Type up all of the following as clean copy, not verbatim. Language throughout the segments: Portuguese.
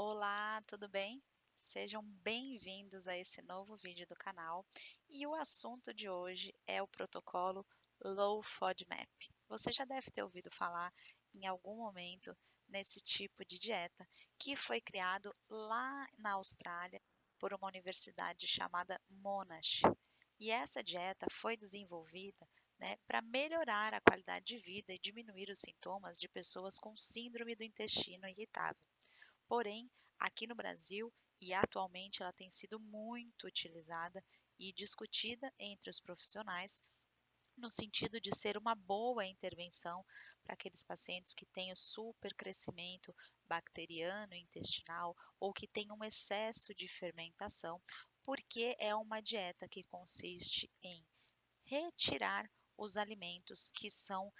Olá, tudo bem? Sejam bem-vindos a esse novo vídeo do canal. E o assunto de hoje é o protocolo Low FODMAP. Você já deve ter ouvido falar em algum momento nesse tipo de dieta, que foi criado lá na Austrália por uma universidade chamada Monash. E essa dieta foi desenvolvida, para melhorar a qualidade de vida e diminuir os sintomas de pessoas com síndrome do intestino irritável. Porém, aqui no Brasil e atualmente ela tem sido muito utilizada e discutida entre os profissionais no sentido de ser uma boa intervenção para aqueles pacientes que têm o supercrescimento bacteriano intestinal ou que têm um excesso de fermentação, porque é uma dieta que consiste em retirar os alimentos que são,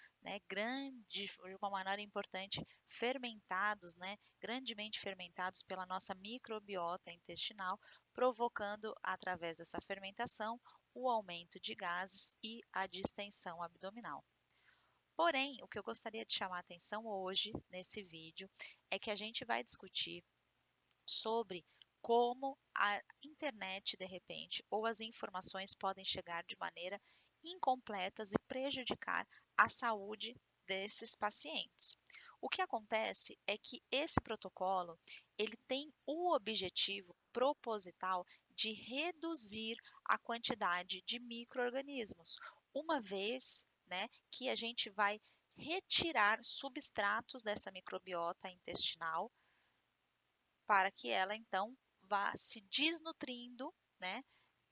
de uma maneira importante, fermentados, grandemente fermentados pela nossa microbiota intestinal, provocando, através dessa fermentação, o aumento de gases e a distensão abdominal. Porém, o que eu gostaria de chamar a atenção hoje, nesse vídeo, é que a gente vai discutir sobre como a internet, de repente, ou as informações podem chegar de maneira incompletas e prejudicar a saúde desses pacientes. O que acontece é que esse protocolo, ele tem o objetivo proposital de reduzir a quantidade de micro-organismos, uma vez, que a gente vai retirar substratos dessa microbiota intestinal para que ela então vá se desnutrindo,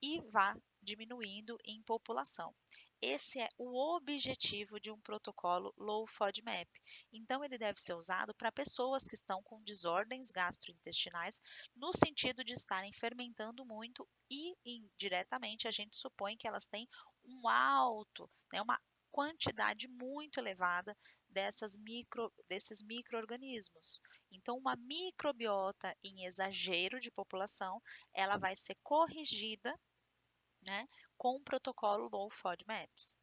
e vá diminuindo em população. Esse é o objetivo de um protocolo Low FODMAP. Então, ele deve ser usado para pessoas que estão com desordens gastrointestinais, no sentido de estarem fermentando muito e, indiretamente, a gente supõe que elas têm uma quantidade muito elevada desses micro-organismos. Então, uma microbiota em exagero de população, ela vai ser corrigida, com o protocolo Low FODMAPs.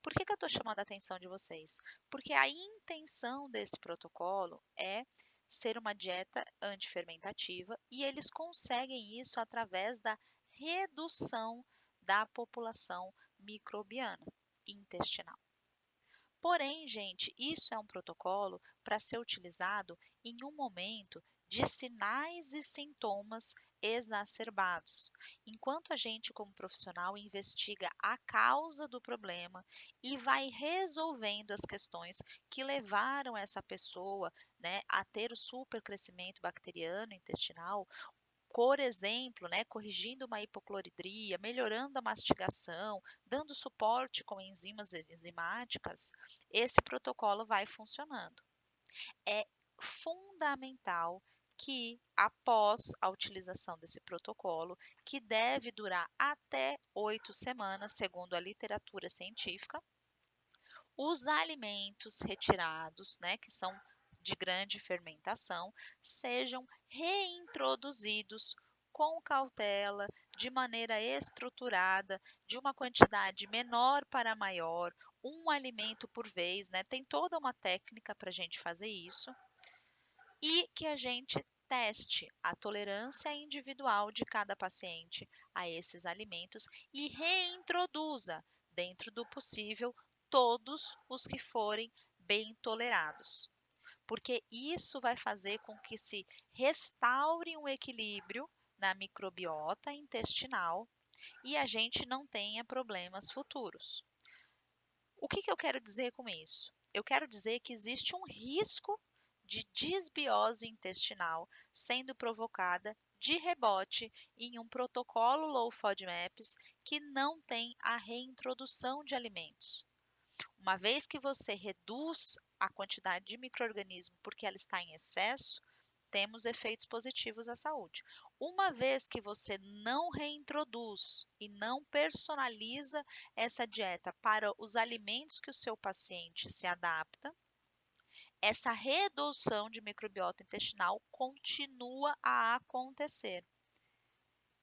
Por que eu estou chamando a atenção de vocês? Porque a intenção desse protocolo é ser uma dieta antifermentativa e eles conseguem isso através da redução da população microbiana intestinal. Porém, gente, isso é um protocolo para ser utilizado em um momento de sinais e sintomas exacerbados. Enquanto a gente, como profissional, investiga a causa do problema e vai resolvendo as questões que levaram essa pessoa, a ter o supercrescimento bacteriano intestinal, por exemplo, corrigindo uma hipocloridria, melhorando a mastigação, dando suporte com enzimas enzimáticas, esse protocolo vai funcionando. É fundamental que, após a utilização desse protocolo, que deve durar até 8 semanas, segundo a literatura científica, os alimentos retirados, que são de grande fermentação, sejam reintroduzidos com cautela, de maneira estruturada, de uma quantidade menor para maior, um alimento por vez, Tem toda uma técnica para a gente fazer isso e que a gente teste a tolerância individual de cada paciente a esses alimentos e reintroduza, dentro do possível, todos os que forem bem tolerados. Porque isso vai fazer com que se restaure um equilíbrio na microbiota intestinal e a gente não tenha problemas futuros. O que eu quero dizer com isso? Eu quero dizer que existe um risco de disbiose intestinal sendo provocada de rebote em um protocolo Low FODMAPs que não tem a reintrodução de alimentos. Uma vez que você reduz a quantidade de micro-organismo porque ela está em excesso, temos efeitos positivos à saúde. Uma vez que você não reintroduz e não personaliza essa dieta para os alimentos que o seu paciente se adapta, essa redução de microbiota intestinal continua a acontecer.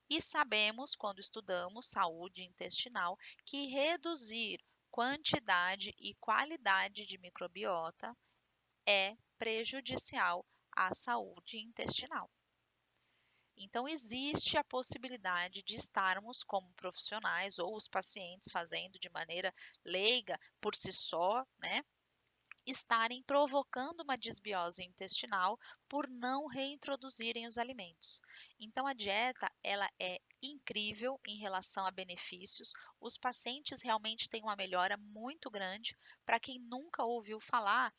E sabemos, quando estudamos saúde intestinal, que reduzir quantidade e qualidade de microbiota é prejudicial à saúde intestinal. Então, existe a possibilidade de estarmos como profissionais ou os pacientes fazendo de maneira leiga por si só, né? Estarem provocando uma desbiose intestinal por não reintroduzirem os alimentos. Então a dieta, ela é incrível em relação a benefícios. Os pacientes realmente têm uma melhora muito grande. Para quem nunca ouviu falar,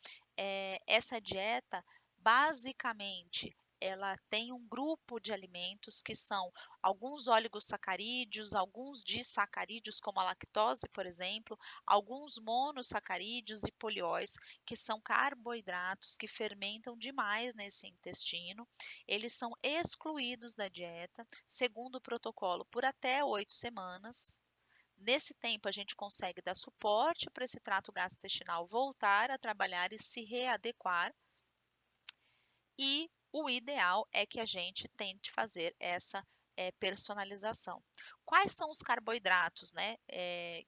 essa dieta basicamente ela tem um grupo de alimentos que são alguns oligosacarídeos, alguns disacarídeos, como a lactose, por exemplo, alguns monossacarídeos e polióis, que são carboidratos que fermentam demais nesse intestino. Eles são excluídos da dieta, segundo o protocolo, por até 8 semanas. Nesse tempo, a gente consegue dar suporte para esse trato gastrointestinal voltar a trabalhar e se readequar. E o ideal é que a gente tente fazer essa personalização. Quais são os carboidratos, né,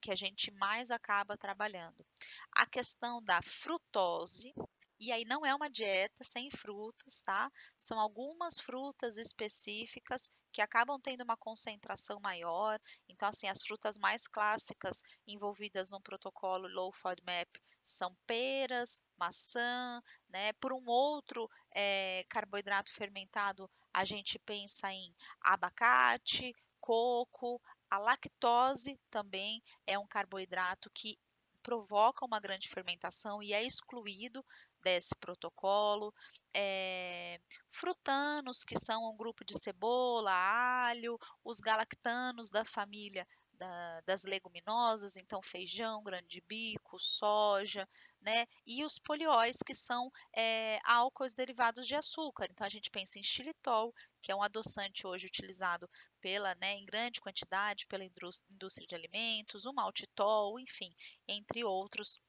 que a gente mais acaba trabalhando? A questão da frutose, e aí não é uma dieta sem frutas, tá? São algumas frutas específicas que acabam tendo uma concentração maior. Então, assim, as frutas mais clássicas envolvidas no protocolo Low FODMAP são peras, maçã, né? Por um outro carboidrato fermentado, a gente pensa em abacate, coco, a lactose também é um carboidrato que provoca uma grande fermentação e é excluído desse protocolo. Frutanos, que são um grupo de cebola, alho, os galactanos da família das leguminosas, então feijão, grande bico, soja, né? E os polióis, que são álcoois derivados de açúcar. Então a gente pensa em xilitol, que é um adoçante hoje utilizado em grande quantidade pela indústria de alimentos, o maltitol, enfim, entre outros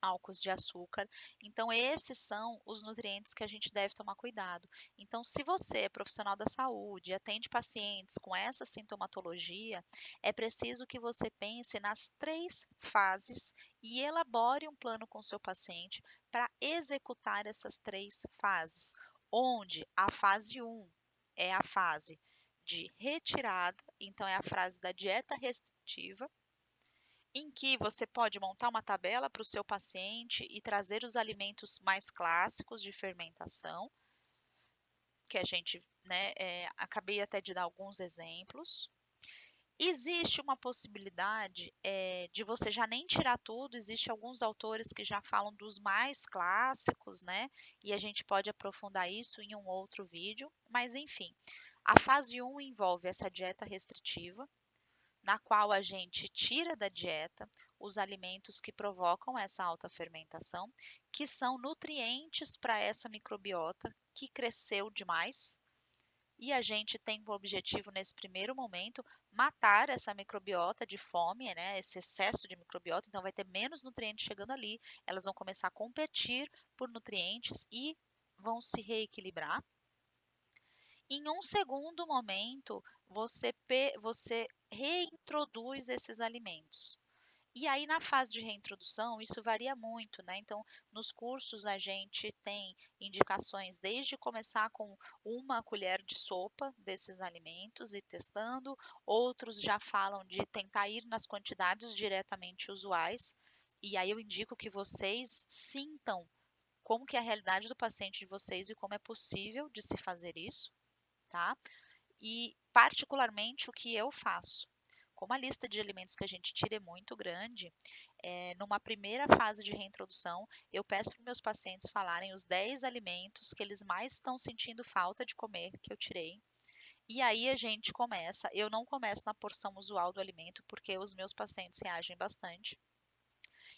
álcools de açúcar. Então, esses são os nutrientes que a gente deve tomar cuidado. Então, se você é profissional da saúde, atende pacientes com essa sintomatologia, é preciso que você pense nas 3 fases e elabore um plano com seu paciente para executar essas 3 fases, onde a fase 1 é a fase de retirada, então é a fase da dieta restritiva, em que você pode montar uma tabela para o seu paciente e trazer os alimentos mais clássicos de fermentação, que a gente, né, acabei até de dar alguns exemplos. Existe uma possibilidade de você já nem tirar tudo, existe alguns autores que já falam dos mais clássicos, né? E a gente pode aprofundar isso em um outro vídeo, mas enfim, a fase 1 envolve essa dieta restritiva, na qual a gente tira da dieta os alimentos que provocam essa alta fermentação, que são nutrientes para essa microbiota que cresceu demais. E a gente tem o objetivo, nesse primeiro momento, matar essa microbiota de fome, né? Esse excesso de microbiota. Então, vai ter menos nutrientes chegando ali, elas vão começar a competir por nutrientes e vão se reequilibrar. Em um segundo momento, você reintroduz esses alimentos. E aí, na fase de reintrodução, isso varia muito, né? Então, nos cursos a gente tem indicações desde começar com 1 colher de sopa desses alimentos e testando, outros já falam de tentar ir nas quantidades diretamente usuais. E aí eu indico que vocês sintam como que é a realidade do paciente de vocês e como é possível de se fazer isso, tá? E particularmente o que eu faço. Como a lista de alimentos que a gente tira é muito grande, numa primeira fase de reintrodução, eu peço para meus pacientes falarem os 10 alimentos que eles mais estão sentindo falta de comer, que eu tirei. E aí a gente começa, eu não começo na porção usual do alimento, porque os meus pacientes reagem bastante.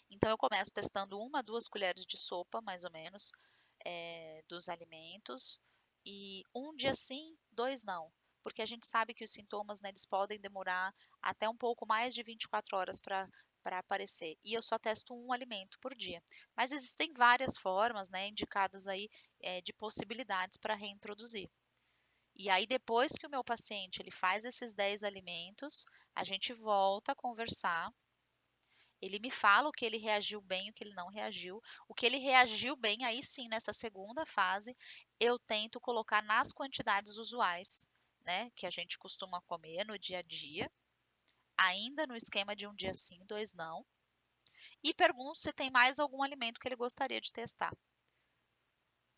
Então eu começo testando 1 a 2 colheres de sopa, mais ou menos, dos alimentos, e um dia sim, 2 não, porque a gente sabe que os sintomas, né, eles podem demorar até um pouco mais de 24 horas para aparecer. E eu só testo um alimento por dia. Mas existem várias formas, né, indicadas aí de possibilidades para reintroduzir. E aí, depois que o meu paciente ele faz esses 10 alimentos, a gente volta a conversar. Ele me fala o que ele reagiu bem, o que ele não reagiu. O que ele reagiu bem, aí sim, nessa segunda fase, eu tento colocar nas quantidades usuais, né, que a gente costuma comer no dia a dia, ainda no esquema de um dia sim, dois não, e pergunto se tem mais algum alimento que ele gostaria de testar.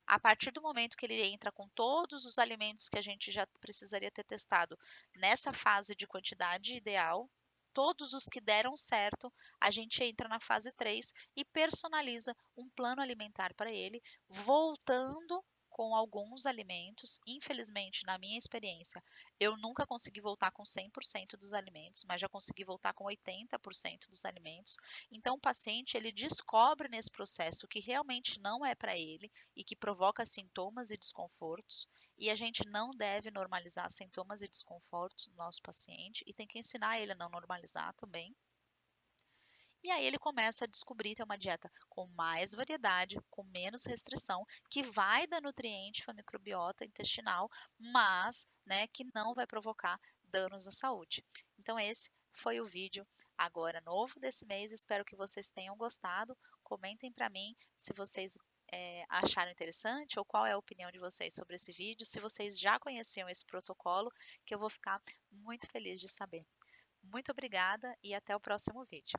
A partir do momento que ele entra com todos os alimentos que a gente já precisaria ter testado nessa fase de quantidade ideal, todos os que deram certo, a gente entra na fase 3 e personaliza um plano alimentar para ele, voltando com alguns alimentos. Infelizmente, na minha experiência, eu nunca consegui voltar com 100% dos alimentos, mas já consegui voltar com 80% dos alimentos. Então, o paciente ele descobre nesse processo que realmente não é para ele e que provoca sintomas e desconfortos, e a gente não deve normalizar sintomas e desconfortos no nosso paciente e tem que ensinar ele a não normalizar também. E aí ele começa a descobrir ter uma dieta com mais variedade, com menos restrição, que vai dar nutriente para a microbiota intestinal, mas, né, que não vai provocar danos à saúde. Então esse foi o vídeo agora novo desse mês. Espero que vocês tenham gostado. Comentem para mim se vocês acharam interessante ou qual é a opinião de vocês sobre esse vídeo. Se vocês já conheciam esse protocolo, que eu vou ficar muito feliz de saber. Muito obrigada e até o próximo vídeo.